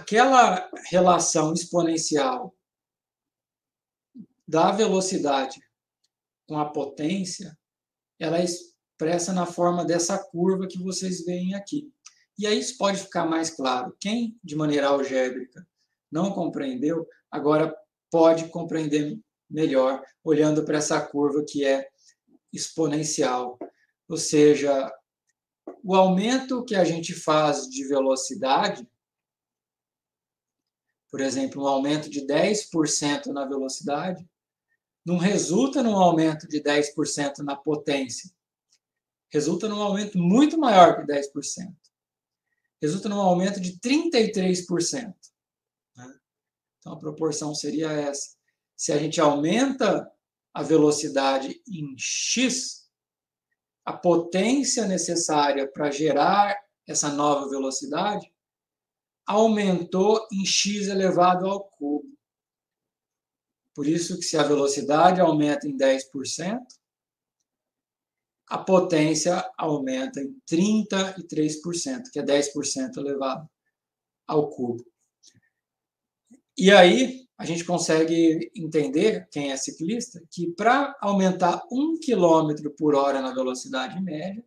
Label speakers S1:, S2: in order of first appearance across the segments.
S1: aquela relação exponencial da velocidade com a potência, ela é expressa na forma dessa curva que vocês veem aqui. E aí isso pode ficar mais claro. Quem, de maneira algébrica, não compreendeu, agora pode compreender melhor, olhando para essa curva que é exponencial. Ou seja, o aumento que a gente faz de velocidade, por exemplo, um aumento de 10% na velocidade, não resulta num aumento de 10% na potência. Resulta num aumento muito maior que 10%. Resulta num aumento de 33%. Né? Então, a proporção seria essa. Se a gente aumenta a velocidade em x, a potência necessária para gerar essa nova velocidade aumentou em x elevado ao cubo. Por isso que se a velocidade aumenta em 10%, a potência aumenta em 33%, que é 10% elevado ao cubo. E aí a gente consegue entender, quem é ciclista, que para aumentar 1 km por hora na velocidade média,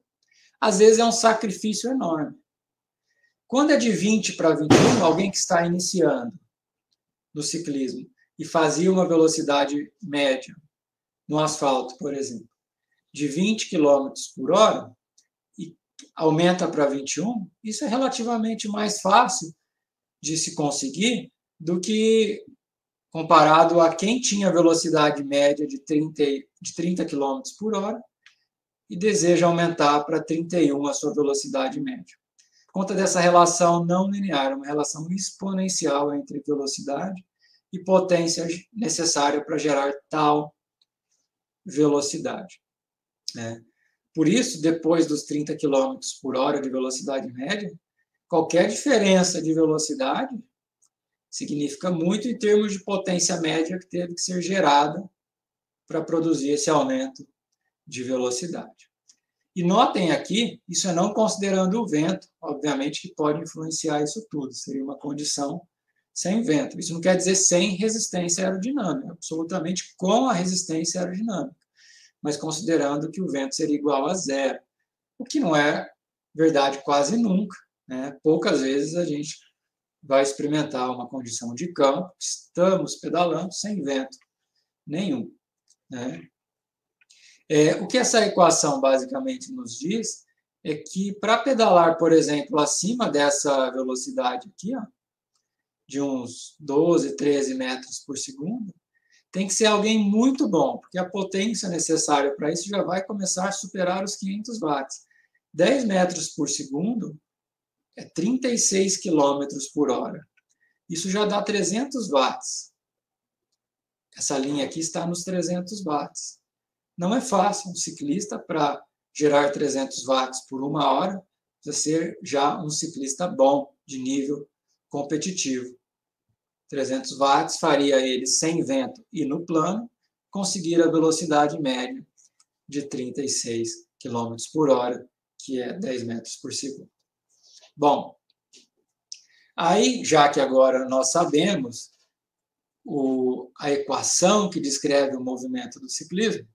S1: às vezes é um sacrifício enorme. Quando é de 20 para 21, alguém que está iniciando no ciclismo e fazia uma velocidade média no asfalto, por exemplo, de 20 km por hora e aumenta para 21, isso é relativamente mais fácil de se conseguir do que comparado a quem tinha velocidade média de 30 km por hora e deseja aumentar para 31 a sua velocidade média. Por conta dessa relação não linear, uma relação exponencial entre velocidade e potência necessária para gerar tal velocidade. Por isso, depois dos 30 km por hora de velocidade média, qualquer diferença de velocidade significa muito em termos de potência média que teve que ser gerada para produzir esse aumento de velocidade. E notem aqui, isso é não considerando o vento, obviamente que pode influenciar isso tudo, seria uma condição sem vento. Isso não quer dizer sem resistência aerodinâmica, absolutamente com a resistência aerodinâmica, mas considerando que o vento seria igual a zero, o que não é verdade quase nunca. Poucas vezes a gente vai experimentar uma condição de campo, estamos pedalando sem vento nenhum. O que essa equação basicamente nos diz é que para pedalar, por exemplo, acima dessa velocidade aqui, de uns 12, 13 metros por segundo, tem que ser alguém muito bom, porque a potência necessária para isso já vai começar a superar os 500 watts. 10 metros por segundo é 36 km por hora. Isso já dá 300 watts. Essa linha aqui está nos 300 watts. Não é fácil um ciclista, para gerar 300 watts por uma hora, precisa ser já um ciclista bom, de nível competitivo. 300 watts faria ele sem vento e no plano, conseguir a velocidade média de 36 km por hora, que é 10 metros por segundo. Bom, aí, já que agora nós sabemos a equação que descreve o movimento do ciclismo,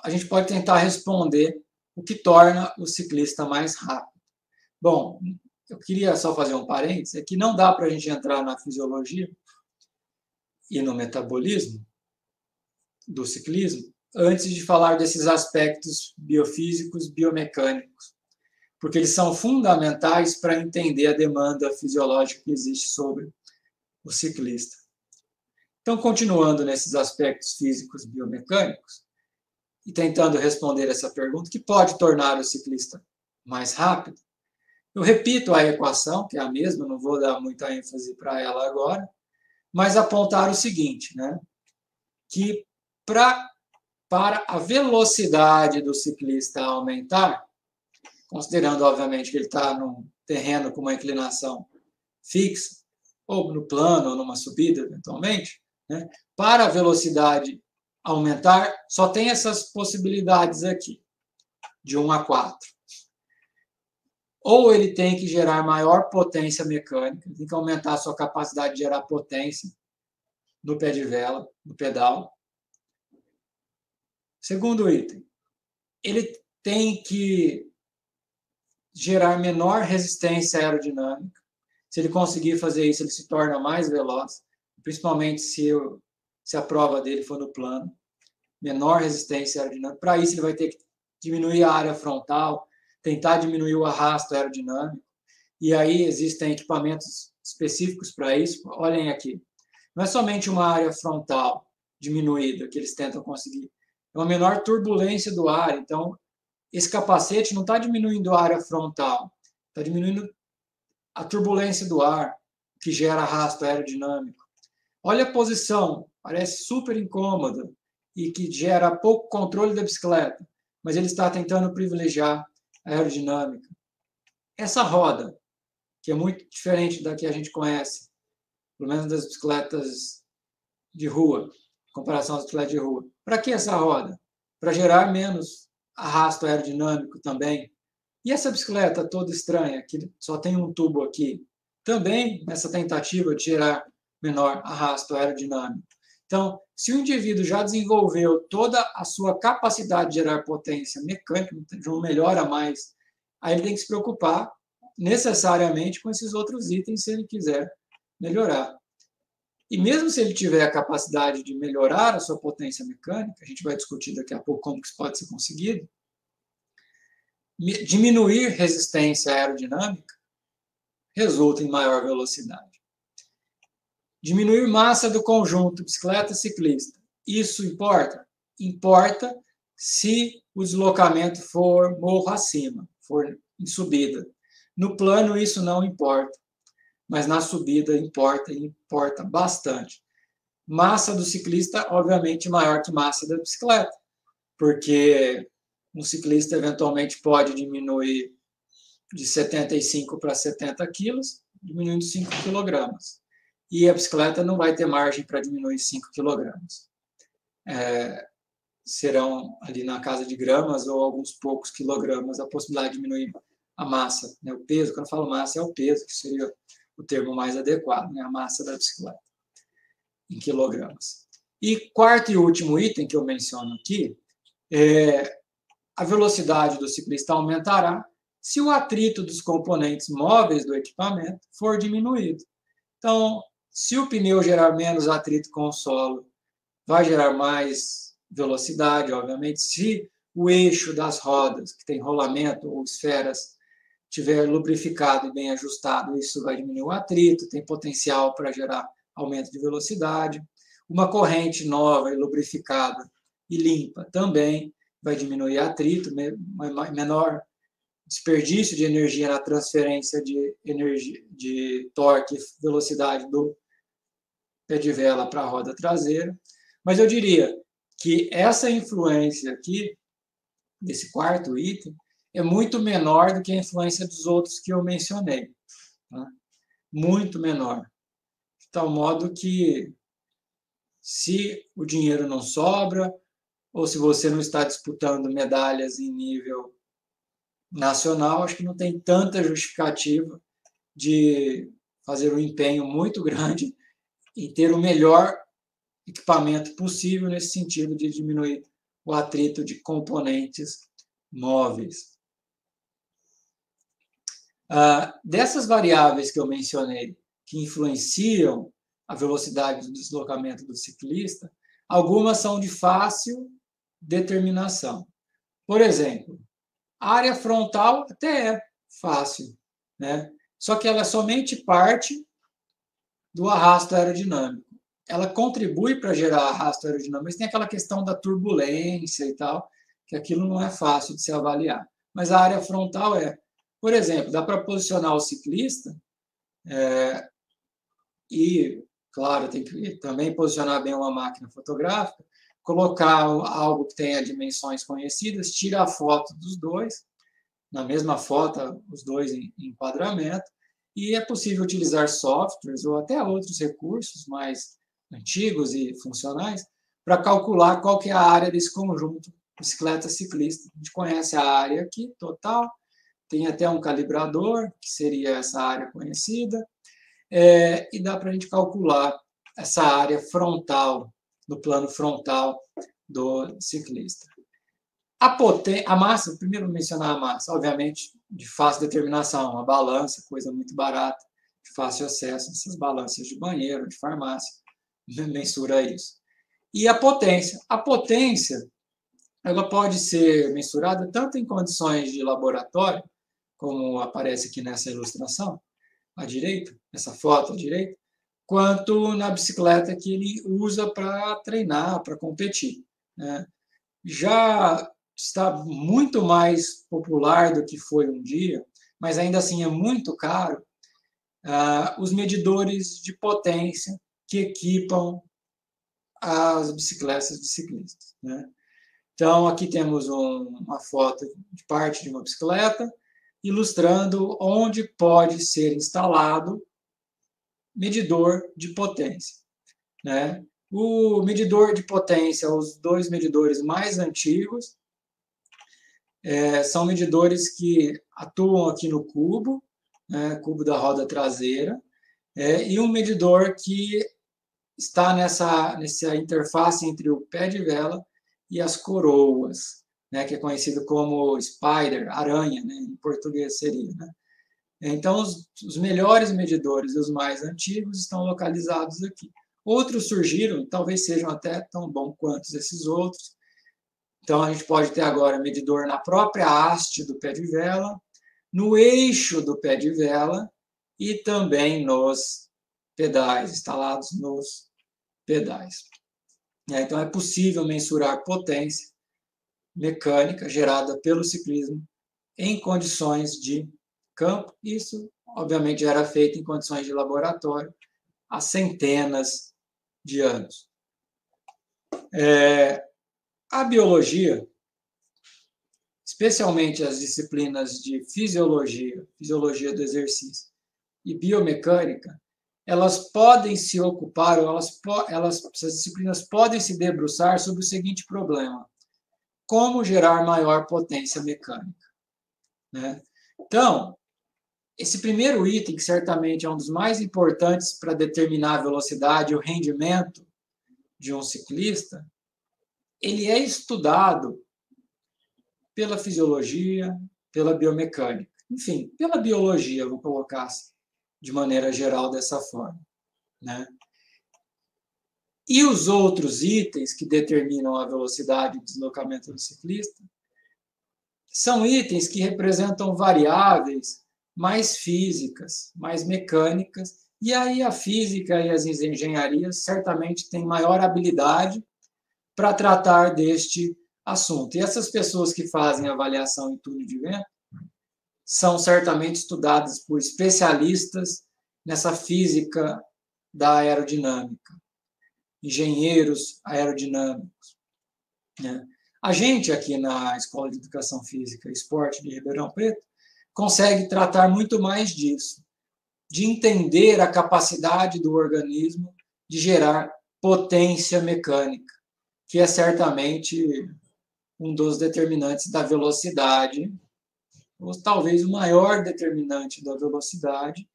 S1: a gente pode tentar responder o que torna o ciclista mais rápido. Bom, eu queria só fazer um parênteses, é que não dá para a gente entrar na fisiologia e no metabolismo do ciclismo antes de falar desses aspectos biofísicos, biomecânicos, porque eles são fundamentais para entender a demanda fisiológica que existe sobre o ciclista. Então, continuando nesses aspectos físicos biomecânicos, e tentando responder essa pergunta, que pode tornar o ciclista mais rápido, eu repito a equação, que é a mesma, não vou dar muita ênfase para ela agora, mas apontar o seguinte, que para a velocidade do ciclista aumentar, considerando, obviamente, que ele está num terreno com uma inclinação fixa, ou no plano, ou numa subida, eventualmente, para a velocidade aumentar, só tem essas possibilidades aqui, de 1 a 4. ou ele tem que gerar maior potência mecânica, tem que aumentar a sua capacidade de gerar potência no pé de vela, no pedal. Segundo item, ele tem que gerar menor resistência aerodinâmica. Se ele conseguir fazer isso, ele se torna mais veloz, principalmente se a prova dele for no plano. Menor resistência aerodinâmica. Para isso, ele vai ter que diminuir a área frontal, tentar diminuir o arrasto aerodinâmico. E aí existem equipamentos específicos para isso. Olhem aqui. Não é somente uma área frontal diminuída que eles tentam conseguir. É uma menor turbulência do ar. Então, esse capacete não está diminuindo a área frontal, está diminuindo a turbulência do ar, que gera arrasto aerodinâmico. Olha a posição, parece super incômoda e que gera pouco controle da bicicleta, mas ele está tentando privilegiar a aerodinâmica. Essa roda, que é muito diferente da que a gente conhece, pelo menos das bicicletas de rua, em comparação às bicicletas de rua. Para que essa roda? Para gerar menos arrasto aerodinâmico também. E essa bicicleta toda estranha, que só tem um tubo aqui, também nessa tentativa de gerar menor arrasto aerodinâmico. Então, se o indivíduo já desenvolveu toda a sua capacidade de gerar potência mecânica, não melhora mais, aí ele tem que se preocupar necessariamente com esses outros itens se ele quiser melhorar. E mesmo se ele tiver a capacidade de melhorar a sua potência mecânica, a gente vai discutir daqui a pouco como isso pode ser conseguido, diminuir resistência aerodinâmica resulta em maior velocidade. Diminuir massa do conjunto bicicleta-ciclista. Isso importa? Importa se o deslocamento for morro acima, for em subida. No plano isso não importa, mas na subida importa e importa bastante. Massa do ciclista, obviamente, maior que massa da bicicleta, porque um ciclista eventualmente pode diminuir de 75 para 70 quilos, diminuindo 5 quilogramas. E a bicicleta não vai ter margem para diminuir 5 quilogramas. Serão ali na casa de gramas ou alguns poucos quilogramas a possibilidade de diminuir a massa, né? O peso. Quando eu falo massa, é o peso, que seria o termo mais adequado, né? A massa da bicicleta, em quilogramas. E quarto e último item que eu menciono aqui é a velocidade do ciclista aumentará se o atrito dos componentes móveis do equipamento for diminuído. Então, se o pneu gerar menos atrito com o solo, vai gerar mais velocidade, obviamente. Se o eixo das rodas, que tem rolamento ou esferas, tiver lubrificado e bem ajustado, isso vai diminuir o atrito, tem potencial para gerar aumento de velocidade. Uma corrente nova e lubrificada e limpa também vai diminuir atrito, menor desperdício de energia na transferência de torque e velocidade do pé de vela para a roda traseira. Mas eu diria que essa influência aqui, desse quarto item, é muito menor do que a influência dos outros que eu mencionei. Tá? Muito menor. De tal modo que, se o dinheiro não sobra, ou se você não está disputando medalhas em nível nacional, acho que não tem tanta justificativa de fazer um empenho muito grande em ter o melhor equipamento possível nesse sentido de diminuir o atrito de componentes móveis. Dessas variáveis que eu mencionei, que influenciam a velocidade do deslocamento do ciclista, algumas são de fácil determinação. Por exemplo, a área frontal até é fácil, né? Só que ela é somente parte do arrasto aerodinâmico. Ela contribui para gerar arrasto aerodinâmico, mas tem aquela questão da turbulência e tal, que aquilo não é fácil de se avaliar. Mas a área frontal é. Por exemplo, dá para posicionar o ciclista e, claro, tem que também posicionar bem uma máquina fotográfica, colocar algo que tenha dimensões conhecidas, tirar a foto dos dois, na mesma foto, os dois em enquadramento, e é possível utilizar softwares ou até outros recursos mais antigos e funcionais para calcular qual que é a área desse conjunto bicicleta-ciclista. A gente conhece a área aqui, total, tem até um calibrador, que seria essa área conhecida, e dá para a gente calcular essa área frontal, no plano frontal do ciclista. A massa, primeiro mencionar a massa, obviamente, de fácil determinação, uma balança, coisa muito barata, de fácil acesso, essas balanças de banheiro, de farmácia, mensura isso. E a potência. A potência, ela pode ser mensurada tanto em condições de laboratório, como aparece aqui nessa ilustração, à direita, essa foto à direita, quanto na bicicleta que ele usa para treinar, para competir, né? Já está muito mais popular do que foi um dia, mas ainda assim é muito caro, os medidores de potência que equipam as bicicletas de ciclistas, né? Então, aqui temos uma foto de parte de uma bicicleta, ilustrando onde pode ser instalado medidor de potência, né? O medidor de potência, os dois medidores mais antigos, são medidores que atuam aqui no cubo, né, cubo da roda traseira, e um medidor que está nessa interface entre o pé de vela e as coroas, né, que é conhecido como spider, aranha, né, em português seria, né? Então, os melhores medidores e os mais antigos estão localizados aqui. Outros surgiram, talvez sejam até tão bons quanto esses outros. Então, a gente pode ter agora medidor na própria haste do pé de vela, no eixo do pé de vela e também nos pedais, instalados nos pedais. Então, é possível mensurar potência mecânica gerada pelo ciclismo em condições de campo. Isso, obviamente, já era feito em condições de laboratório há centenas de anos. A biologia, especialmente as disciplinas de fisiologia do exercício e biomecânica, elas podem se ocupar, ou essas disciplinas podem se debruçar sobre o seguinte problema: como gerar maior potência mecânica, né? Então, esse primeiro item, que certamente é um dos mais importantes para determinar a velocidade e o rendimento de um ciclista, ele é estudado pela fisiologia, pela biomecânica, enfim, pela biologia, vou colocar assim, de maneira geral dessa forma, né? E os outros itens que determinam a velocidade e o deslocamento do ciclista são itens que representam variáveis mais físicas, mais mecânicas, e aí a física e as engenharias certamente têm maior habilidade para tratar deste assunto. E essas pessoas que fazem avaliação em túnel de vento são certamente estudadas por especialistas nessa física da aerodinâmica, engenheiros aerodinâmicos, né? A gente aqui na Escola de Educação Física e Esporte de Ribeirão Preto consegue tratar muito mais disso, de entender a capacidade do organismo de gerar potência mecânica, que é certamente um dos determinantes da velocidade, ou talvez o maior determinante da velocidade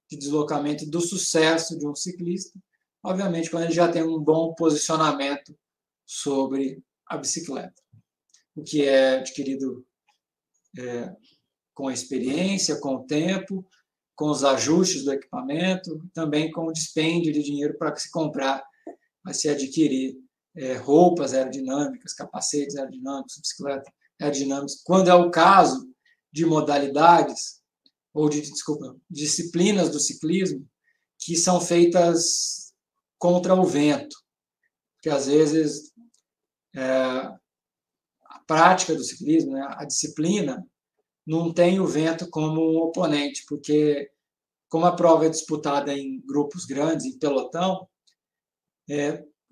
S1: de deslocamento, do sucesso de um ciclista, obviamente quando ele já tem um bom posicionamento sobre a bicicleta, o que é adquirido com a experiência, com o tempo, com os ajustes do equipamento, também com o dispêndio de dinheiro para se comprar, para se adquirir roupas aerodinâmicas, capacetes aerodinâmicos, bicicleta aerodinâmicos, quando é o caso de modalidades, ou disciplinas do ciclismo, que são feitas contra o vento, porque às vezes a prática do ciclismo, né, a disciplina, não tem o vento como um oponente, porque como a prova é disputada em grupos grandes, em pelotão,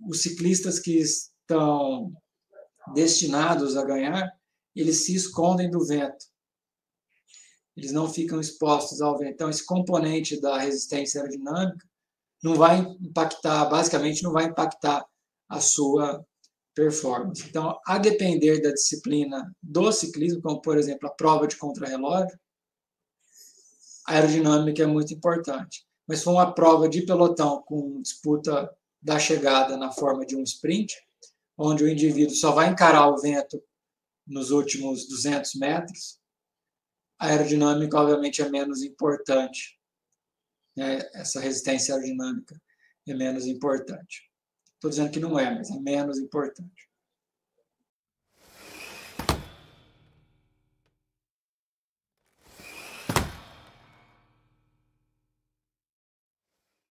S1: os ciclistas que estão destinados a ganhar, eles se escondem do vento. Eles não ficam expostos ao vento. Então, esse componente da resistência aerodinâmica não vai impactar, basicamente não vai impactar a sua performance. Então, a depender da disciplina do ciclismo, como, por exemplo, a prova de contrarrelógio, a aerodinâmica é muito importante. Mas se for uma prova de pelotão com disputa da chegada na forma de um sprint, onde o indivíduo só vai encarar o vento nos últimos 200 metros, a aerodinâmica, obviamente, é menos importante. Né? Essa resistência aerodinâmica é menos importante. Estou dizendo que não é, mas é menos importante.